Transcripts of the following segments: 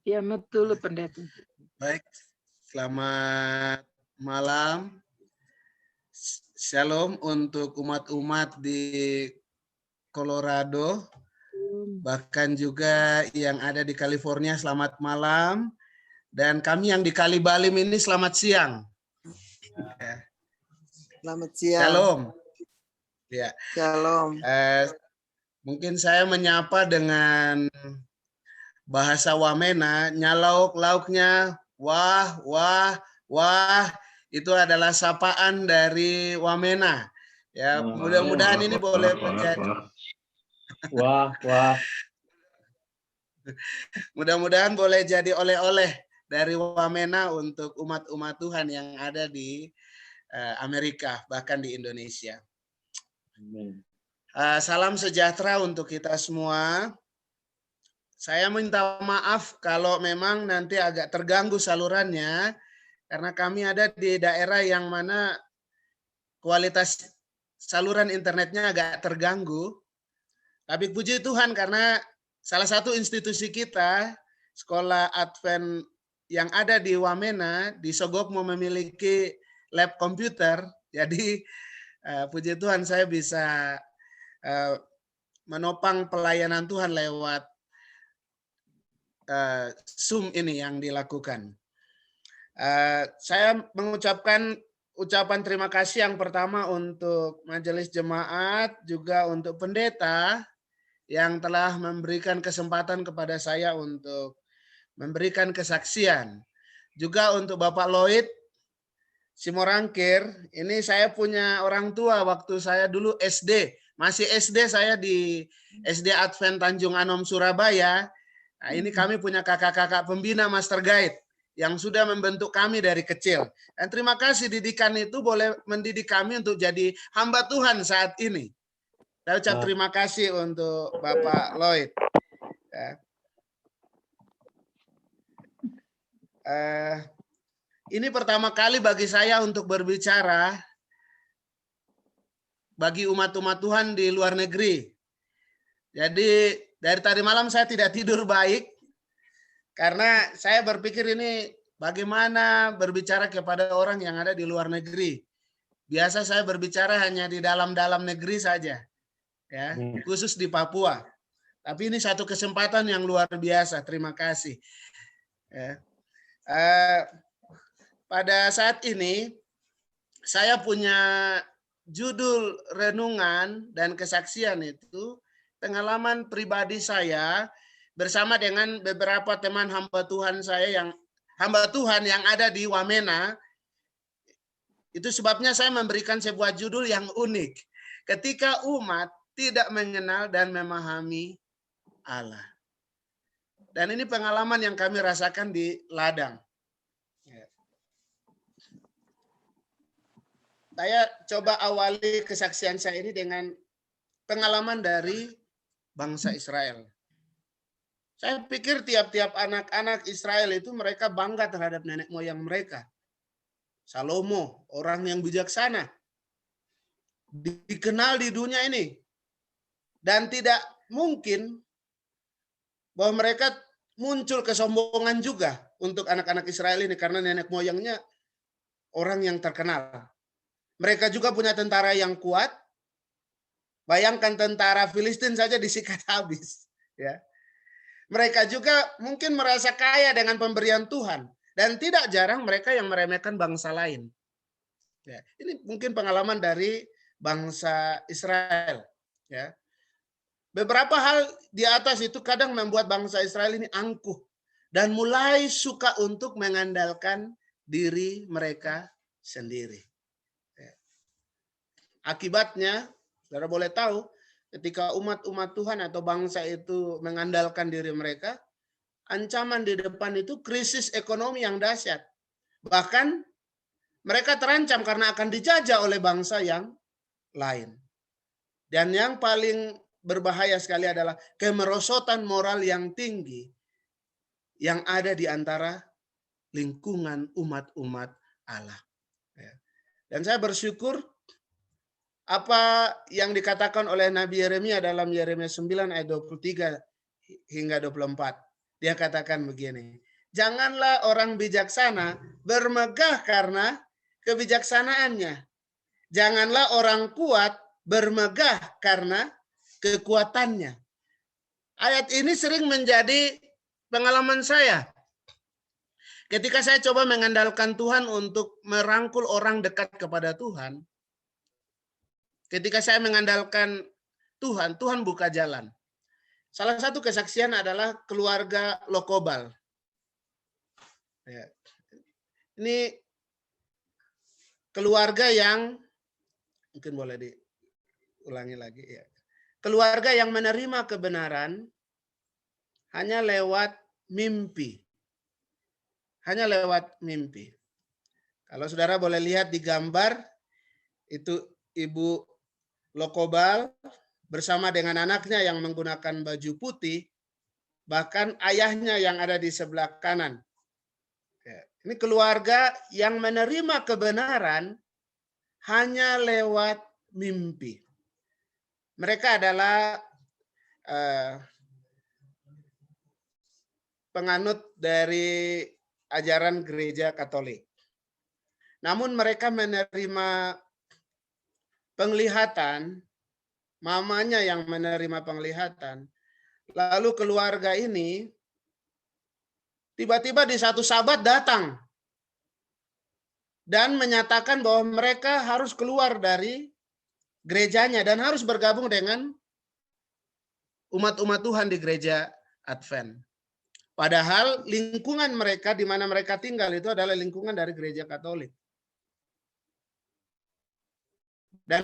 Ya betul, Pendeta. Baik, selamat malam. Shalom untuk umat-umat di Colorado, bahkan juga yang ada di California, selamat malam. Dan kami yang di Kali Balim ini selamat siang. Selamat siang. Shalom. Ya. Shalom. Mungkin saya menyapa dengan bahasa Wamena, nyalauk lauknya, wah, wah, wah, itu adalah sapaan dari Wamena. Ya, mudah-mudahan ini boleh menjadi. Wah, wah. Mudah-mudahan boleh jadi oleh-oleh dari Wamena untuk umat-umat Tuhan yang ada di Amerika, bahkan di Indonesia. Amin. Salam sejahtera untuk kita semua. Saya minta maaf kalau memang nanti agak terganggu salurannya, karena kami ada di daerah yang mana kualitas saluran internetnya agak terganggu. Tapi puji Tuhan karena salah satu institusi kita, Sekolah Advent yang ada di Wamena, di Sogokmo memiliki lab komputer. Jadi puji Tuhan saya bisa menopang pelayanan Tuhan lewat Zoom ini yang dilakukan. Saya mengucapkan ucapan terima kasih yang pertama untuk Majelis Jemaat, juga untuk pendeta yang telah memberikan kesempatan kepada saya untuk memberikan kesaksian. Juga untuk Bapak Lloyd Simorangkir, ini saya punya orang tua waktu saya dulu SD. Masih SD saya di SD Advent Tanjung Anom, Surabaya. Nah, ini kami punya kakak-kakak pembina Master Guide yang sudah membentuk kami dari kecil. Dan terima kasih didikan itu boleh mendidik kami untuk jadi hamba Tuhan saat ini. Saya ucap terima kasih untuk Bapak Lloyd. Ya. Ini pertama kali bagi saya untuk berbicara bagi umat-umat Tuhan di luar negeri. Jadi dari tadi malam saya tidak tidur baik karena saya berpikir ini bagaimana berbicara kepada orang yang ada di luar negeri. Biasa saya berbicara hanya di dalam-dalam negeri saja, ya, khusus di Papua. Tapi ini satu kesempatan yang luar biasa. Terima kasih. Ya. Pada saat ini saya punya judul renungan dan kesaksian itu pengalaman pribadi saya bersama dengan beberapa teman hamba Tuhan saya yang ada di Wamena. Itu sebabnya saya memberikan sebuah judul yang unik. Ketika umat tidak mengenal dan memahami Allah. Dan ini pengalaman yang kami rasakan di ladang. Saya coba awali kesaksian saya ini dengan pengalaman dari bangsa Israel. Saya pikir tiap-tiap anak-anak Israel itu mereka bangga terhadap nenek moyang mereka. Salomo, orang yang bijaksana, dikenal di dunia ini. Dan tidak mungkin bahwa mereka muncul kesombongan juga untuk anak-anak Israel ini karena nenek moyangnya orang yang terkenal. Mereka juga punya tentara yang kuat. Bayangkan tentara Filistin saja disikat habis. Ya. Mereka juga mungkin merasa kaya dengan pemberian Tuhan. Dan tidak jarang mereka yang meremehkan bangsa lain. Ya. Ini mungkin pengalaman dari bangsa Israel. Ya. Beberapa hal di atas itu kadang membuat bangsa Israel ini angkuh. Dan mulai suka untuk mengandalkan diri mereka sendiri. Akibatnya, saudara boleh tahu, ketika umat-umat Tuhan atau bangsa itu mengandalkan diri mereka, ancaman di depan itu krisis ekonomi yang dahsyat. Bahkan mereka terancam karena akan dijajah oleh bangsa yang lain. Dan yang paling berbahaya sekali adalah kemerosotan moral yang tinggi yang ada di antara lingkungan umat-umat Allah. Dan saya bersyukur apa yang dikatakan oleh Nabi Yeremia dalam Yeremia 9 ayat 23 hingga 24. Dia katakan begini, janganlah orang bijaksana bermegah karena kebijaksanaannya. Janganlah orang kuat bermegah karena kekuatannya. Ayat ini sering menjadi pengalaman saya. Ketika saya coba mengandalkan Tuhan untuk merangkul orang dekat kepada Tuhan, ketika saya mengandalkan Tuhan, Tuhan buka jalan. Salah satu kesaksian adalah keluarga Lokobal. Ini keluarga yang, mungkin boleh diulangi lagi ya. Keluarga yang menerima kebenaran hanya lewat mimpi. Hanya lewat mimpi. Kalau saudara boleh lihat di gambar, itu Ibu Lokobal bersama dengan anaknya yang menggunakan baju putih, bahkan ayahnya yang ada di sebelah kanan. Ini keluarga yang menerima kebenaran hanya lewat mimpi. Mereka adalah penganut dari ajaran gereja Katolik. Namun mereka menerima penglihatan, mamanya yang menerima penglihatan. Lalu keluarga ini tiba-tiba di satu Sabat datang dan menyatakan bahwa mereka harus keluar dari gerejanya dan harus bergabung dengan umat-umat Tuhan di gereja Advent. Padahal lingkungan mereka di mana mereka tinggal itu adalah lingkungan dari gereja Katolik. Dan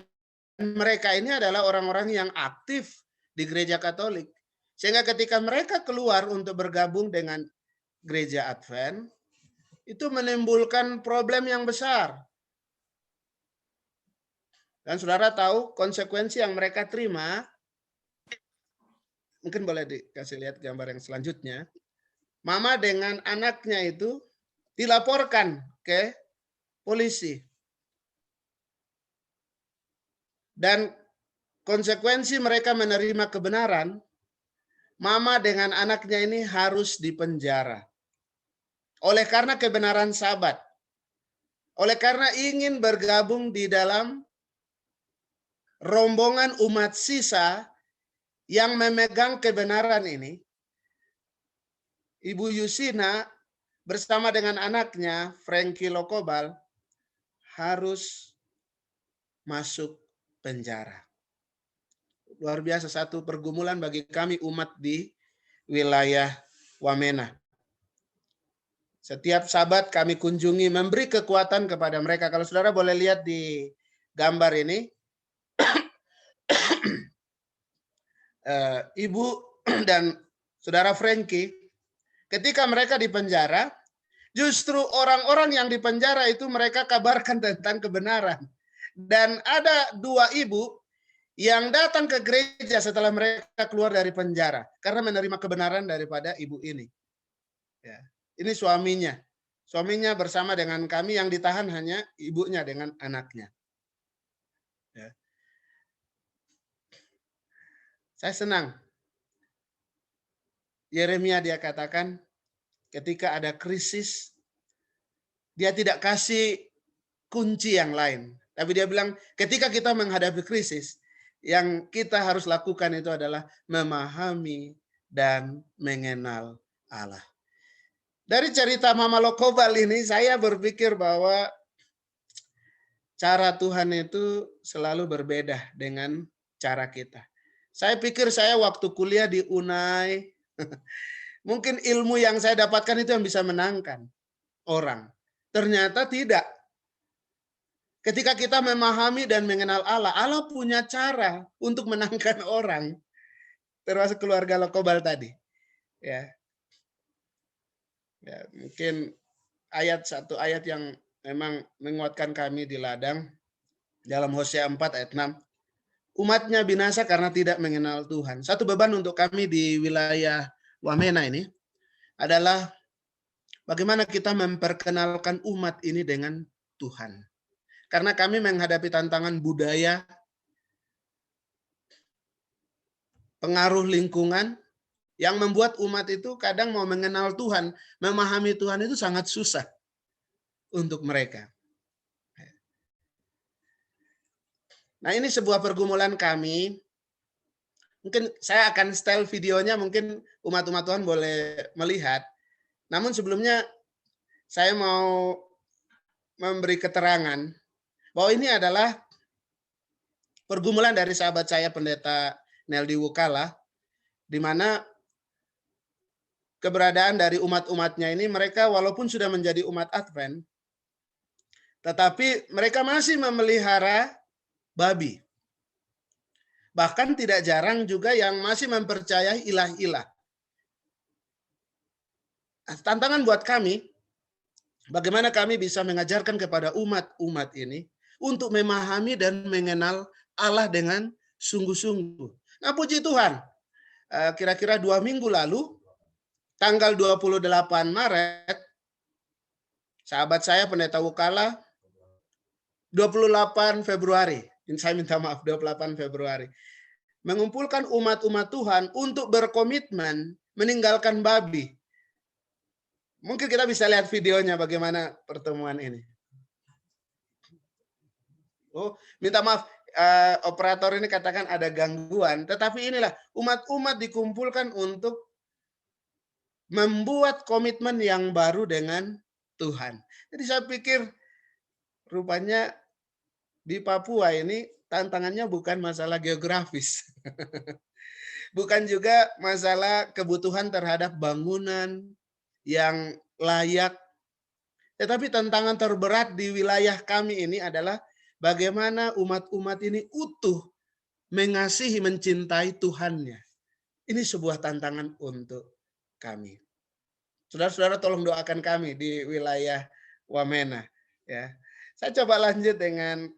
mereka ini adalah orang-orang yang aktif di gereja Katolik. Sehingga ketika mereka keluar untuk bergabung dengan gereja Advent, itu menimbulkan problem yang besar. Dan saudara tahu konsekuensi yang mereka terima, mungkin boleh dikasih lihat gambar yang selanjutnya. Mama dengan anaknya itu dilaporkan ke polisi. Dan konsekuensi mereka menerima kebenaran, mama dengan anaknya ini harus dipenjara. Oleh karena kebenaran Sabat. Oleh karena ingin bergabung di dalam rombongan umat sisa yang memegang kebenaran ini, Ibu Yusina bersama dengan anaknya, Frankie Lokobal, harus masuk penjara. Luar biasa, satu pergumulan bagi kami umat di wilayah Wamena. Setiap Sabat kami kunjungi, memberi kekuatan kepada mereka. Kalau saudara boleh lihat di gambar ini, Ibu dan saudara Frankie, ketika mereka di penjara, justru orang-orang yang di penjara itu mereka kabarkan tentang kebenaran. Dan ada dua ibu yang datang ke gereja setelah mereka keluar dari penjara karena menerima kebenaran daripada ibu ini. Ya. Ini suaminya. Suaminya bersama dengan kami, yang ditahan hanya ibunya dengan anaknya. Ya. Saya senang. Yeremia dia katakan, ketika ada krisis, dia tidak kasih kunci yang lain. Tapi dia bilang, ketika kita menghadapi krisis, yang kita harus lakukan itu adalah memahami dan mengenal Allah. Dari cerita Mama Lokobal ini, saya berpikir bahwa cara Tuhan itu selalu berbeda dengan cara kita. Saya pikir saya waktu kuliah di UNAI, mungkin ilmu yang saya dapatkan itu yang bisa menangkan orang. Ternyata tidak. Ketika kita memahami dan mengenal Allah, Allah punya cara untuk menangkan orang. Termasuk keluarga Lokobal tadi. Ya. Ya, mungkin satu ayat yang memang menguatkan kami di ladang dalam Hosea 4 ayat 6. Umatnya binasa karena tidak mengenal Tuhan. Satu beban untuk kami di wilayah Wamena ini adalah bagaimana kita memperkenalkan umat ini dengan Tuhan. Karena kami menghadapi tantangan budaya, pengaruh lingkungan Yang membuat umat itu kadang mau mengenal Tuhan, memahami Tuhan itu sangat susah untuk mereka. Nah, ini sebuah pergumulan kami. Mungkin saya akan setel videonya, mungkin umat-umat Tuhan boleh melihat. Namun sebelumnya saya mau memberi keterangan bahwa ini adalah pergumulan dari sahabat saya Pendeta Neldi Wukala, di mana keberadaan dari umat-umatnya ini, mereka walaupun sudah menjadi umat Advent, tetapi mereka masih memelihara babi. Bahkan tidak jarang juga yang masih mempercayai ilah-ilah. Tantangan buat kami, bagaimana kami bisa mengajarkan kepada umat-umat ini untuk memahami dan mengenal Allah dengan sungguh-sungguh. Nah, puji Tuhan, kira-kira 2 minggu lalu, tanggal 28 Maret, sahabat saya Pendeta Wukala, 28 Februari, saya minta maaf, 28 Februari, mengumpulkan umat-umat Tuhan untuk berkomitmen meninggalkan babi. Mungkin kita bisa lihat videonya bagaimana pertemuan ini. Oh, minta maaf, operator ini katakan ada gangguan, tetapi inilah umat-umat dikumpulkan untuk membuat komitmen yang baru dengan Tuhan. Jadi saya pikir rupanya di Papua ini tantangannya bukan masalah geografis. Bukan juga masalah kebutuhan terhadap bangunan yang layak. Tetapi tantangan terberat di wilayah kami ini adalah bagaimana umat-umat ini utuh mengasihi, mencintai Tuhannya. Ini sebuah tantangan untuk kami. Saudara-saudara tolong doakan kami di wilayah Wamena. Ya, saya coba lanjut dengan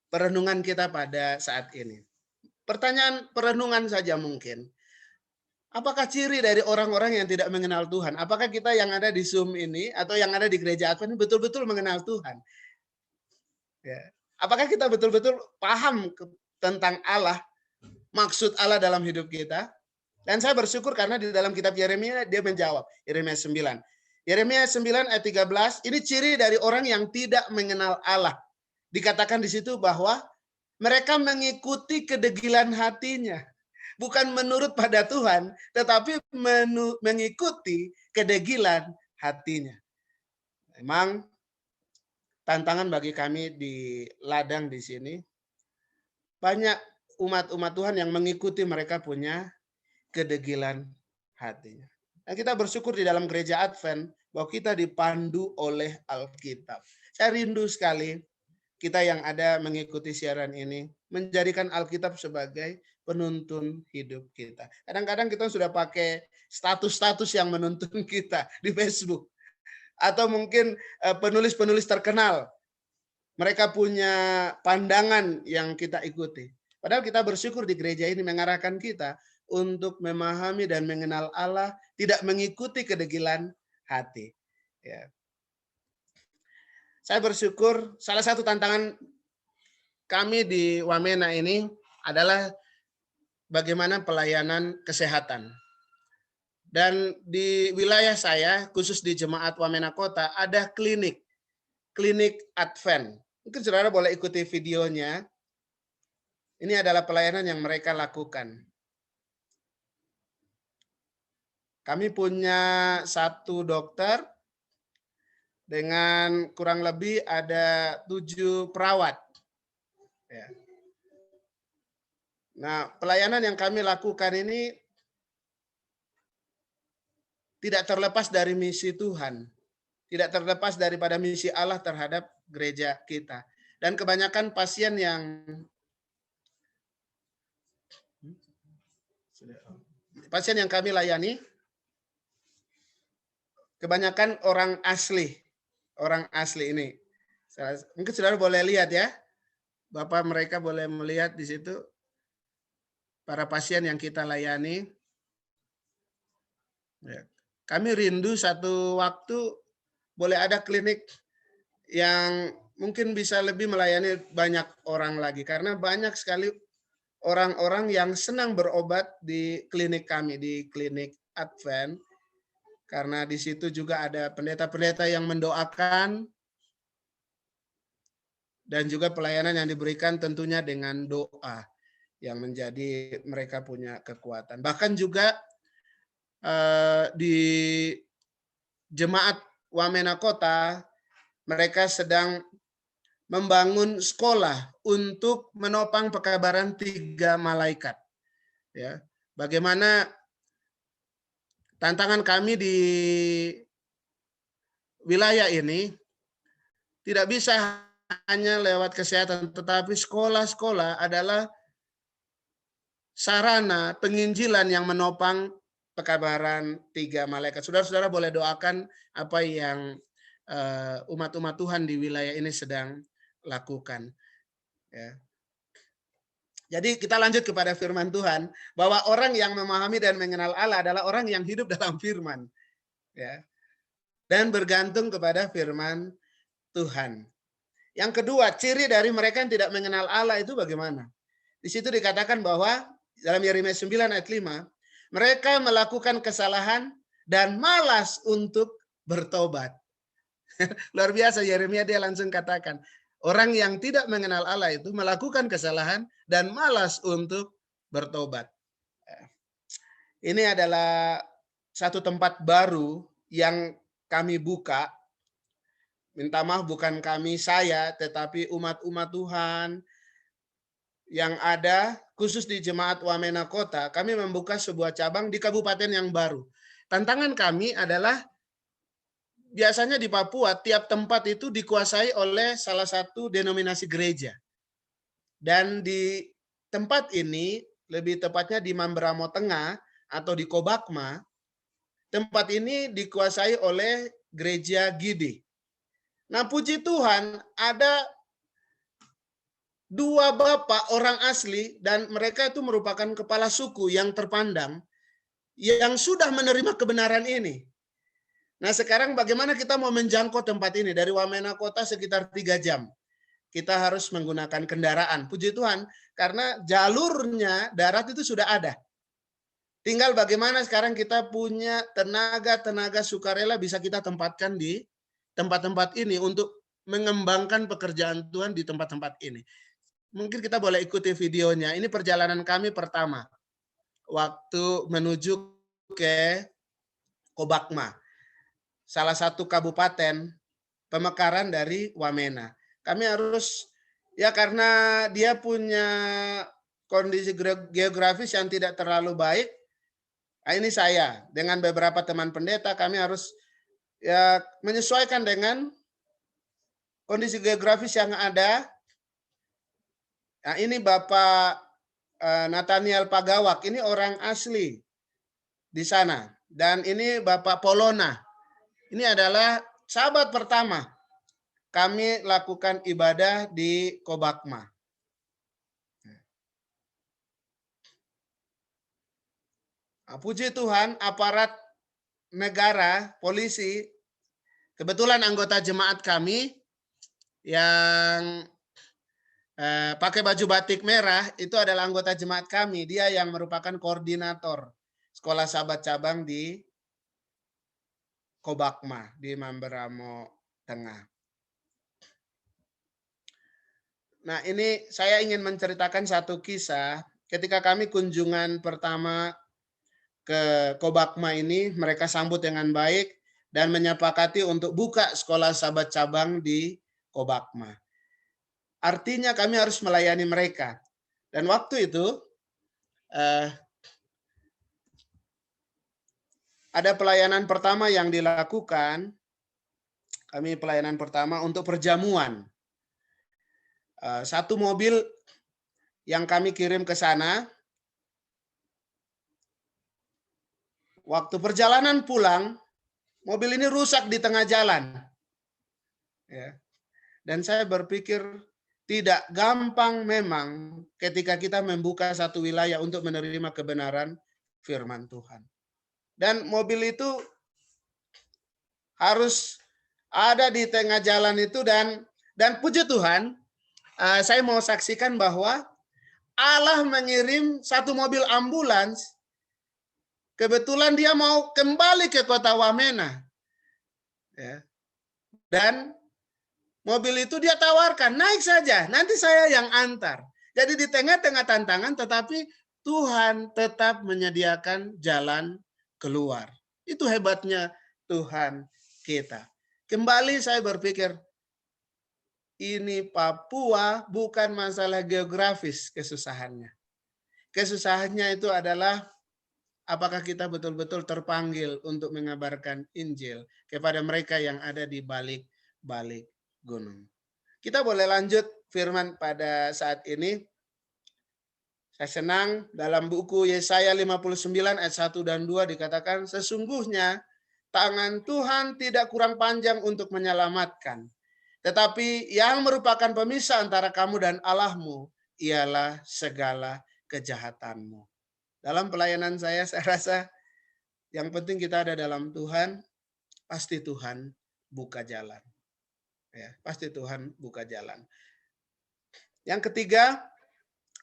perenungan kita pada saat ini. Pertanyaan perenungan saja mungkin. Apakah ciri dari orang-orang yang tidak mengenal Tuhan? Apakah kita yang ada di Zoom ini atau yang ada di gereja Advent ini betul-betul mengenal Tuhan? Ya. Apakah kita betul-betul paham tentang Allah, maksud Allah dalam hidup kita? Dan saya bersyukur karena di dalam kitab Yeremia dia menjawab, Yeremia 9. Yeremia 9 ayat 13, ini ciri dari orang yang tidak mengenal Allah. Dikatakan di situ bahwa mereka mengikuti kedegilan hatinya. Bukan menurut pada Tuhan, tetapi mengikuti kedegilan hatinya. Memang tantangan bagi kami di ladang di sini. Banyak umat-umat Tuhan yang mengikuti mereka punya kedegilan hatinya. Nah, kita bersyukur di dalam gereja Advent bahwa kita dipandu oleh Alkitab. Saya rindu sekali kita yang ada mengikuti siaran ini menjadikan Alkitab sebagai penuntun hidup kita. Kadang-kadang kita sudah pakai status-status yang menuntun kita di Facebook. Atau mungkin penulis-penulis terkenal. Mereka punya pandangan yang kita ikuti. Padahal kita bersyukur di gereja ini mengarahkan kita untuk memahami dan mengenal Allah, tidak mengikuti kedegilan hati. Ya. Saya bersyukur salah satu tantangan kami di Wamena ini adalah bagaimana pelayanan kesehatan. Dan di wilayah saya, khusus di Jemaat Wamena Kota, ada klinik Advent. Mungkin saudara boleh ikuti videonya. Ini adalah pelayanan yang mereka lakukan. Kami punya 1 dokter dengan kurang lebih ada 7 perawat. Ya. Nah, pelayanan yang kami lakukan ini tidak terlepas dari misi Tuhan. Tidak terlepas daripada misi Allah terhadap gereja kita. Dan kebanyakan pasien yang kami layani, kebanyakan orang asli ini. Mungkin saudara boleh lihat ya, Bapak mereka boleh melihat di situ para pasien yang kita layani. Ya. Kami rindu satu waktu boleh ada klinik yang mungkin bisa lebih melayani banyak orang lagi, karena banyak sekali orang-orang yang senang berobat di klinik kami, di klinik Advent, karena di situ juga ada pendeta-pendeta yang mendoakan, dan juga pelayanan yang diberikan tentunya dengan doa yang menjadi mereka punya kekuatan. Bahkan juga di jemaat Wamena Kota, mereka sedang membangun sekolah untuk menopang pekabaran 3 malaikat. Ya, bagaimana tantangan kami di wilayah ini tidak bisa hanya lewat kesehatan, tetapi sekolah-sekolah adalah sarana penginjilan yang menopang pekabaran 3 malaikat. Saudara-saudara boleh doakan apa yang umat-umat Tuhan di wilayah ini sedang lakukan. Ya. Jadi kita lanjut kepada firman Tuhan, bahwa orang yang memahami dan mengenal Allah adalah orang yang hidup dalam firman. Ya. Dan bergantung kepada firman Tuhan. Yang kedua, ciri dari mereka yang tidak mengenal Allah itu bagaimana? Di situ dikatakan bahwa dalam Yeremia 9 ayat 5, mereka melakukan kesalahan dan malas untuk bertobat. Luar biasa, Yeremia dia langsung katakan, orang yang tidak mengenal Allah itu melakukan kesalahan dan malas untuk bertobat. Ini adalah satu tempat baru yang kami buka. Minta maaf, bukan kami, saya, tetapi umat-umat Tuhan yang ada khusus di Jemaat Wamena Kota. Kami membuka sebuah cabang di kabupaten yang baru. Tantangan kami adalah biasanya di Papua tiap tempat itu dikuasai oleh salah satu denominasi gereja. Dan di tempat ini, lebih tepatnya di Mamberamo Tengah atau di Kobakma, tempat ini dikuasai oleh gereja Gidi. Nah, puji Tuhan, ada 2 bapak orang asli, dan mereka itu merupakan kepala suku yang terpandang, yang sudah menerima kebenaran ini. Nah, sekarang bagaimana kita mau menjangkau tempat ini? Dari Wamena Kota sekitar 3 jam. Kita harus menggunakan kendaraan. Puji Tuhan, karena jalurnya darat itu sudah ada. Tinggal bagaimana sekarang kita punya tenaga-tenaga sukarela bisa kita tempatkan di tempat-tempat ini untuk mengembangkan pekerjaan Tuhan di tempat-tempat ini. Mungkin kita boleh ikuti videonya. Ini perjalanan kami pertama waktu menuju ke Kobakma, salah satu kabupaten pemekaran dari Wamena. Kami harus, ya karena dia punya kondisi geografis yang tidak terlalu baik. Nah, ini saya dengan beberapa teman pendeta, kami harus ya menyesuaikan dengan kondisi geografis yang ada. Nah, ini Bapak Nathaniel Pagawak, ini orang asli di sana. Dan ini Bapak Polona. Ini adalah sahabat pertama kami lakukan ibadah di Kobakma. Nah, puji Tuhan, aparat negara, polisi, kebetulan anggota jemaat kami yang pakai baju batik merah itu adalah anggota jemaat kami. Dia yang merupakan koordinator sekolah sahabat cabang di Kobakma di Mamberamo Tengah. Nah, ini saya ingin menceritakan satu kisah. Ketika kami kunjungan pertama ke Kobakma ini, mereka sambut dengan baik dan menyepakati untuk buka sekolah sahabat cabang di Kobakma. Artinya kami harus melayani mereka. Dan waktu itu ada pelayanan pertama yang dilakukan. Kami pelayanan pertama untuk perjamuan. Satu mobil yang kami kirim ke sana. Waktu perjalanan pulang, mobil ini rusak di tengah jalan. Ya. Dan saya berpikir tidak gampang memang ketika kita membuka satu wilayah untuk menerima kebenaran firman Tuhan. Dan mobil itu harus ada di tengah jalan itu, dan puji Tuhan, saya mau saksikan bahwa Allah mengirim satu mobil ambulans, kebetulan dia mau kembali ke kota Wamena. Ya. Dan mobil itu dia tawarkan, naik saja, nanti saya yang antar. Jadi di tengah-tengah tantangan, tetapi Tuhan tetap menyediakan jalan keluar. Itu hebatnya Tuhan kita. Kembali saya berpikir, ini Papua bukan masalah geografis kesusahannya. Kesusahannya itu adalah apakah kita betul-betul terpanggil untuk mengabarkan Injil kepada mereka yang ada di balik-balik gunung. Kita boleh lanjut firman pada saat ini. Saya senang dalam buku Yesaya 59 ayat 1 dan 2 dikatakan, sesungguhnya tangan Tuhan tidak kurang panjang untuk menyelamatkan, tetapi yang merupakan pemisah antara kamu dan Allahmu ialah segala kejahatanmu. Dalam pelayanan saya rasa yang penting kita ada dalam Tuhan, pasti Tuhan buka jalan. Ya, pasti Tuhan buka jalan. Yang ketiga,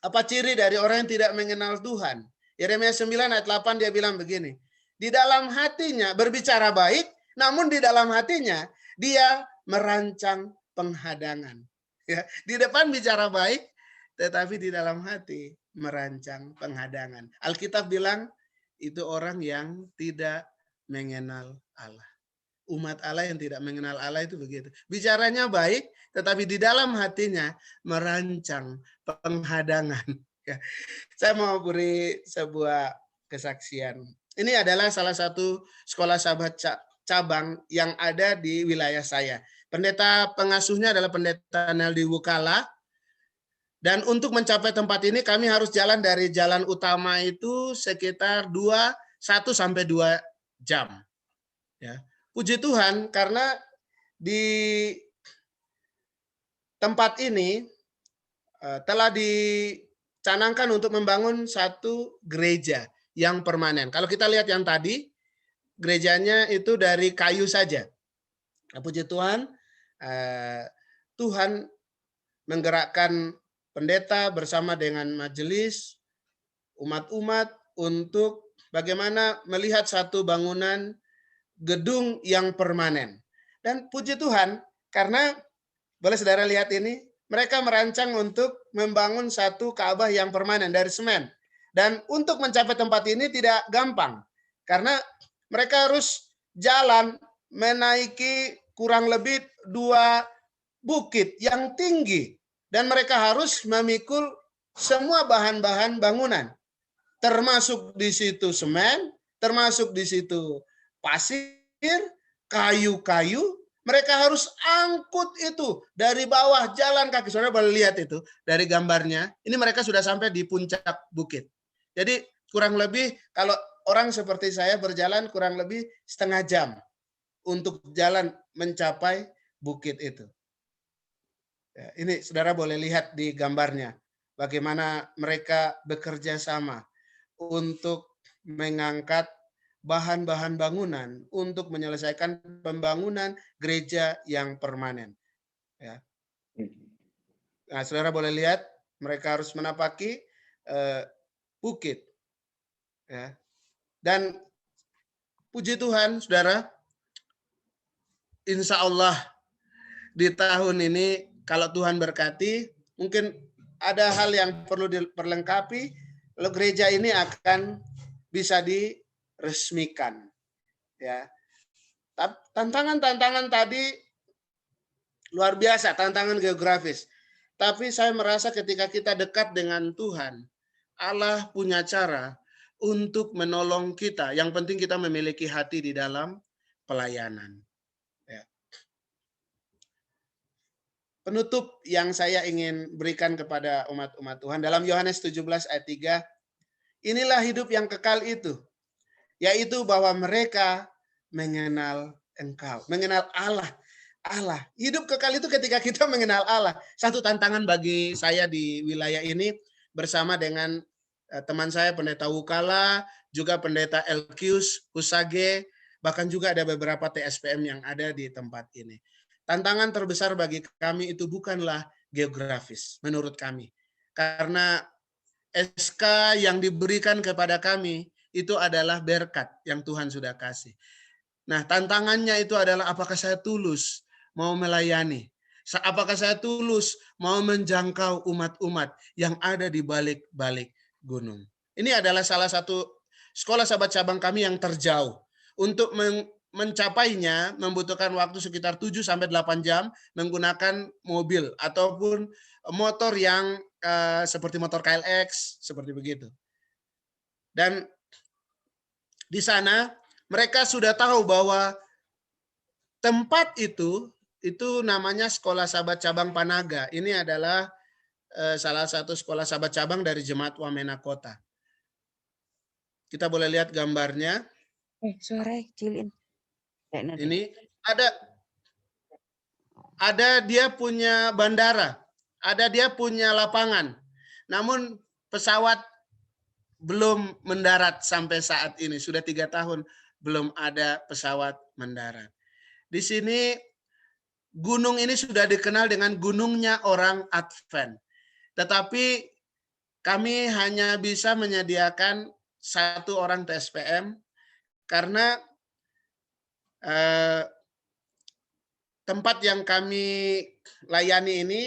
apa ciri dari orang yang tidak mengenal Tuhan? Yeremia 9 ayat 8 dia bilang begini, di dalam hatinya berbicara baik, namun di dalam hatinya dia merancang penghadangan. Ya, di depan bicara baik, tetapi di dalam hati merancang penghadangan. Alkitab bilang itu orang yang tidak mengenal Allah. Umat Allah yang tidak mengenal Allah itu begitu. Bicaranya baik, tetapi di dalam hatinya merancang penghadangan. Ya. Saya mau beri sebuah kesaksian. Ini adalah salah satu sekolah sahabat cabang yang ada di wilayah saya. Pendeta pengasuhnya adalah Pendeta Neldi Wukala. Dan untuk mencapai tempat ini kami harus jalan dari jalan utama itu sekitar 1 sampai 2 jam. Ya. Puji Tuhan karena di tempat ini telah dicanangkan untuk membangun satu gereja yang permanen. Kalau kita lihat yang tadi, gerejanya itu dari kayu saja. Puji Tuhan, Tuhan menggerakkan pendeta bersama dengan majelis, umat-umat untuk bagaimana melihat satu bangunan gedung yang permanen. Dan puji Tuhan, karena boleh saudara lihat ini, mereka merancang untuk membangun satu Ka'bah yang permanen dari semen. Dan untuk mencapai tempat ini tidak gampang, karena mereka harus jalan menaiki kurang lebih 2 bukit yang tinggi. Dan mereka harus memikul semua bahan-bahan bangunan. Termasuk di situ semen, termasuk di situ pasir, kayu-kayu, mereka harus angkut itu dari bawah jalan kaki. Saudara boleh lihat itu dari gambarnya. Ini mereka sudah sampai di puncak bukit. Jadi kurang lebih kalau orang seperti saya berjalan kurang lebih setengah jam untuk jalan mencapai bukit itu. Ya, ini saudara boleh lihat di gambarnya bagaimana mereka bekerja sama untuk mengangkat bahan-bahan bangunan untuk menyelesaikan pembangunan gereja yang permanen. Ya. Nah, saudara boleh lihat mereka harus menapaki bukit. Ya. Dan puji Tuhan, saudara, insya Allah di tahun ini kalau Tuhan berkati, mungkin ada hal yang perlu diperlengkapi, lalu gereja ini akan bisa diresmikan. Ya. Tantangan-tantangan tadi luar biasa, tantangan geografis. Tapi saya merasa ketika kita dekat dengan Tuhan, Allah punya cara untuk menolong kita. Yang penting kita memiliki hati di dalam pelayanan. Ya. Penutup yang saya ingin berikan kepada umat-umat Tuhan dalam Yohanes 17 ayat 3, inilah hidup yang kekal itu, yaitu bahwa mereka mengenal Engkau, mengenal Allah. Allah. Hidup kekal itu ketika kita mengenal Allah. Satu tantangan bagi saya di wilayah ini bersama dengan teman saya Pendeta Wukala, juga Pendeta Elkius Husage, bahkan juga ada beberapa TSPM yang ada di tempat ini. Tantangan terbesar bagi kami itu bukanlah geografis menurut kami. Karena SK yang diberikan kepada kami itu adalah berkat yang Tuhan sudah kasih. Nah, tantangannya itu adalah apakah saya tulus mau melayani? Apakah saya tulus mau menjangkau umat-umat yang ada di balik-balik gunung? Ini adalah salah satu sekolah sahabat cabang kami yang terjauh. Untuk mencapainya membutuhkan waktu sekitar 7-8 jam menggunakan mobil ataupun motor yang seperti motor KLX, seperti begitu. Dan di sana mereka sudah tahu bahwa tempat itu namanya Sekolah Sahabat Cabang Panaga. Ini adalah salah satu sekolah sahabat cabang dari Jemaat Wamena Kota. Kita boleh lihat gambarnya. Suara kecilin. Ini ada dia punya bandara, ada dia punya lapangan. Namun pesawat belum mendarat sampai saat ini. Sudah 3 tahun belum ada pesawat mendarat. Di sini gunung ini sudah dikenal dengan gunungnya orang Advent. Tetapi kami hanya bisa menyediakan 1 orang TSPM karena tempat yang kami layani ini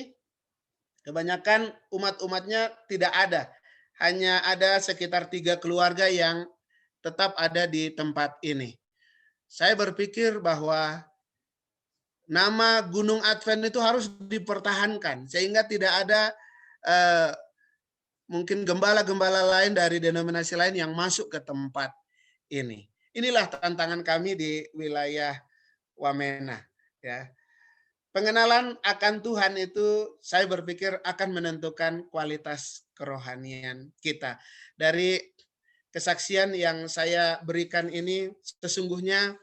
kebanyakan umat-umatnya tidak ada. Hanya ada sekitar 3 keluarga yang tetap ada di tempat ini. Saya berpikir bahwa nama Gunung Advent itu harus dipertahankan sehingga tidak ada mungkin gembala-gembala lain dari denominasi lain yang masuk ke tempat ini. Inilah tantangan kami di wilayah Wamena, ya. Pengenalan akan Tuhan itu saya berpikir akan menentukan kualitas kerohanian kita. Dari kesaksian yang saya berikan ini sesungguhnya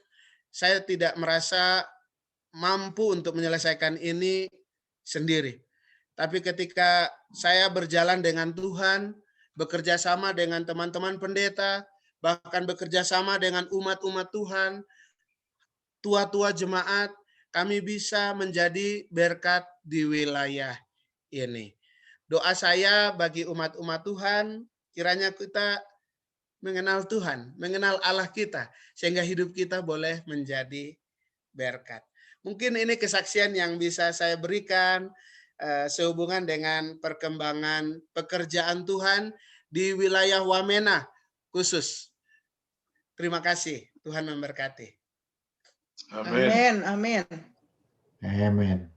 saya tidak merasa mampu untuk menyelesaikan ini sendiri. Tapi ketika saya berjalan dengan Tuhan, bekerja sama dengan teman-teman pendeta, bahkan bekerja sama dengan umat-umat Tuhan, tua-tua jemaat, kami bisa menjadi berkat di wilayah ini. Doa saya bagi umat-umat Tuhan, kiranya kita mengenal Tuhan, mengenal Allah kita, sehingga hidup kita boleh menjadi berkat. Mungkin ini kesaksian yang bisa saya berikan sehubungan dengan perkembangan pekerjaan Tuhan di wilayah Wamena khusus. Terima kasih, Tuhan memberkati. Amin. Amin. Amin.